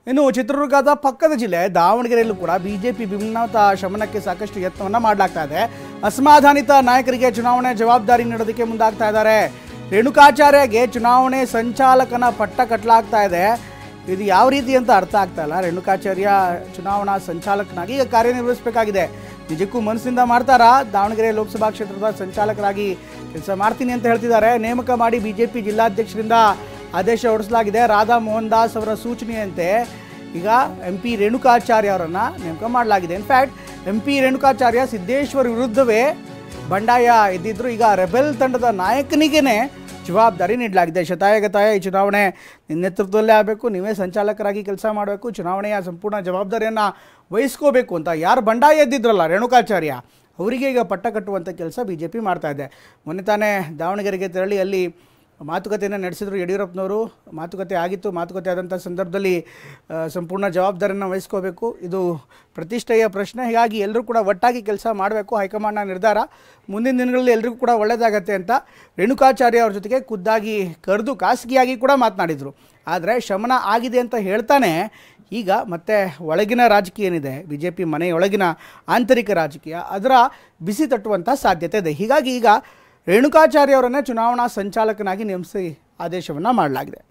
ಇನ್ನು ಚಿತ್ರದುರ್ಗದ ಪಕ್ಕದ ಜಿಲ್ಲೆ ದಾವಣಗೆರೆಯಲ್ಲೂ ಕೂಡ ಬಿಜೆಪಿ ಭಿನ್ನಮತ ಶಮನಕ್ಕೆ ಸಾಕಷ್ಟು ಯತ್ನವನ್ನು ಮಾಡಲಾಗ್ತಾ ಇದೆ. ಅಸಮಾಧಾನಿತ ನಾಯಕರಿಗೆ ಚುನಾವಣೆ ಜವಾಬ್ದಾರಿ ನೀಡೋದಕ್ಕೆ ಮುಂದಾಗ್ತಾ ಇದ್ದಾರೆ. ರೇಣುಕಾಚಾರ್ಯಗೆ ಚುನಾವಣೆ ಸಂಚಾಲಕನ ಪಟ್ಟ ಕಟ್ಟಲಾಗ್ತಾ ಇದೆ. ಇದು ಯಾವ ರೀತಿ ಅಂತ ಅರ್ಥ ಆಗ್ತಾ ಇಲ್ಲ. ರೇಣುಕಾಚಾರ್ಯ ಚುನಾವಣಾ ಸಂಚಾಲಕನಾಗಿ ಈಗ ಕಾರ್ಯನಿರ್ವಹಿಸಬೇಕಾಗಿದೆ. ನಿಜಕ್ಕೂ ಮನಸ್ಸಿಂದ ಮಾಡ್ತಾರಾ? ದಾವಣಗೆರೆ ಲೋಕಸಭಾ ಕ್ಷೇತ್ರದ ಸಂಚಾಲಕರಾಗಿ ಕೆಲಸ ಮಾಡ್ತೀನಿ ಅಂತ ಹೇಳ್ತಿದ್ದಾರೆ. ನೇಮಕ ಮಾಡಿ ಬಿಜೆಪಿ ಜಿಲ್ಲಾಧ್ಯಕ್ಷರಿಂದ ಆದೇಶ ಹೊರಡಿಸಲಾಗಿದೆ. ರಾಧಾ ಮೋಹನ್ ದಾಸ್ ಅವರ ಸೂಚನೆಯಂತೆ ಈಗ MP ರೇಣುಕಾಚಾರ್ಯ ಅವರನ್ನು ನೇಮಕ ಮಾಡಲಾಗಿದೆ. ಇನ್ಫ್ಯಾಕ್ಟ್ MP ರೇಣುಕಾಚಾರ್ಯ ಸಿದ್ದೇಶ್ವರ್ ವಿರುದ್ಧವೇ ಬಂಡಾಯ ಎದ್ದಿದ್ರು. ಈಗ ರೆಬೆಲ್ ತಂಡದ ನಾಯಕನಿಗೇ ಜವಾಬ್ದಾರಿ ನೀಡಲಾಗಿದೆ. ಶತಾಯಗತಾಯ ಈ ಚುನಾವಣೆ ನಿಮ್ಮ ನೇತೃತ್ವದಲ್ಲೇ ಆಗಬೇಕು, ನೀವೇ ಸಂಚಾಲಕರಾಗಿ ಕೆಲಸ ಮಾಡಬೇಕು, ಚುನಾವಣೆಯ ಸಂಪೂರ್ಣ ಜವಾಬ್ದಾರಿಯನ್ನು ವಹಿಸ್ಕೋಬೇಕು ಅಂತ ಯಾರು ಬಂಡಾಯ ಎದ್ದಿದ್ರಲ್ಲ ರೇಣುಕಾಚಾರ್ಯ ಅವರಿಗೆ ಈಗ ಪಟ್ಟ ಕಟ್ಟುವಂಥ ಕೆಲಸ BJP ಮಾಡ್ತಾ ಇದೆ. ಮೊನ್ನೆ ತಾನೇ ದಾವಣಗೆರೆಗೆ ತೆರಳಿ ಅಲ್ಲಿ ಮಾತುಕತೆಯನ್ನು ನಡೆಸಿದ್ರು ಯಡಿಯೂರಪ್ಪನವರು. ಮಾತುಕತೆ ಆಗಿತ್ತು. ಮಾತುಕತೆ ಆದಂಥ ಸಂದರ್ಭದಲ್ಲಿ ಸಂಪೂರ್ಣ ಜವಾಬ್ದಾರಿಯನ್ನು ವಹಿಸ್ಕೋಬೇಕು, ಇದು ಪ್ರತಿಷ್ಠೆಯ ಪ್ರಶ್ನೆ. ಹೀಗಾಗಿ ಎಲ್ಲರೂ ಕೂಡ ಒಟ್ಟಾಗಿ ಕೆಲಸ ಮಾಡಬೇಕು. ಹೈಕಮಾಂಡ್ನ ನಿರ್ಧಾರ. ಮುಂದಿನ ದಿನಗಳಲ್ಲಿ ಎಲ್ರಿಗೂ ಕೂಡ ಒಳ್ಳೆಯದಾಗತ್ತೆ ಅಂತ ರೇಣುಕಾಚಾರ್ಯ ಅವ್ರ ಜೊತೆಗೆ ಖುದ್ದಾಗಿ ಕರೆದು ಖಾಸಗಿಯಾಗಿ ಕೂಡ ಮಾತನಾಡಿದರು. ಆದರೆ ಶಮನ ಆಗಿದೆ ಅಂತ ಹೇಳ್ತಾನೆ ಈಗ ಮತ್ತೆ ಒಳಗಿನ ರಾಜಕೀಯ ಏನಿದೆ BJP ಮನೆಯೊಳಗಿನ ಆಂತರಿಕ ರಾಜಕೀಯ ಅದರ ಬಿಸಿ ತಟ್ಟುವಂಥ ಸಾಧ್ಯತೆ ಇದೆ. ಹೀಗಾಗಿ ಈಗ ರೇಣುಕಾಚಾರ್ಯ ಅವರನ್ನೇ ಚುನಾವಣಾ ಸಂಚಾಲಕನಾಗಿ ನೇಮಿಸಿ ಆದೇಶವನ್ನು ಮಾಡಲಾಗಿದೆ.